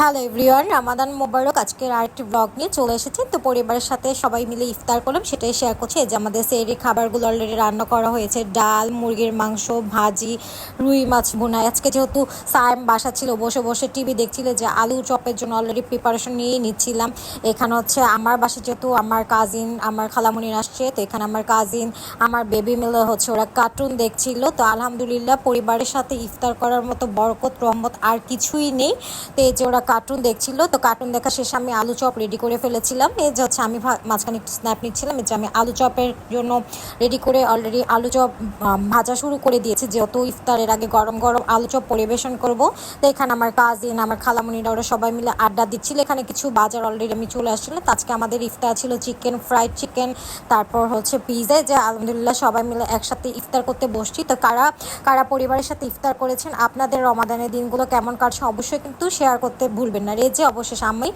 Hello everyone, Ramadan মোবারক। আজকের আরেকটি blog নিয়ে চলে এসেছি। তো পরিবারের সাথে সবাই মিলে ইফতার করলাম, সেটাই শেয়ার করছি। এই যে আমাদের সেহরির খাবারগুলো অলরেডি রান্না করা হয়েছে। ডাল, মুরগির মাংস, ভাজি, রুই মাছ ভুনা। আজকে যেহেতু সায়েম বাসা ছিল, বসে বসে টিভি দেখছিল, যে আলু চপের জন্য অলরেডি প্রিপারেশন নিয়ে নিচ্ছিলাম। এখানে হচ্ছে আমার বাসা, যেহেতু আমার কাজিন, আমার খালামুনির আসছে, তো এখানে আমার কাজিন, আমার বেবি মিলে হচ্ছে ওরা কার্টুন দেখছিল। তো আলহামদুলিল্লাহ পরিবারের সাথে ইফতার করার মতো বরকত রহমত আর কিছুই নেই। তো এই যে ওরা কার্টুন দেখছিল, তো কার্টুন দেখা শেষে আমি আলু চপ রেডি করে ফেলেছিলাম। এই যে হচ্ছে আমি মাঝখানে একটু স্ন্যাপ নিচ্ছিলাম। এই যে আমি আলু চপের জন্য রেডি করে অলরেডি আলু চপ ভাজা শুরু করে দিয়েছি, যেহেতু ইফতারের আগে গরম গরম আলু চপ পরিবেশন করব। তো এখানে আমার কাজিন, আমার খালামুনিরা ওরা সবাই মিলে আড্ডা দিচ্ছিল। এখানে কিছু বাজার অলরেডি আমি চলে আসছিল। তো আজকে আমাদের ইফতার ছিল চিকেন, ফ্রাইড চিকেন, তারপর হচ্ছে পিজা। যে আলহামদুলিল্লাহ সবাই মিলে একসাথে ইফতার করতে বসছি। তো কারা কারা পরিবারের সাথে ইফতার করেছেন, আপনাদের রমাদানের দিনগুলো কেমন কাটছে অবশ্যই কিন্তু শেয়ার করতে ভুলবেন না। রেজে অবশেষে আমি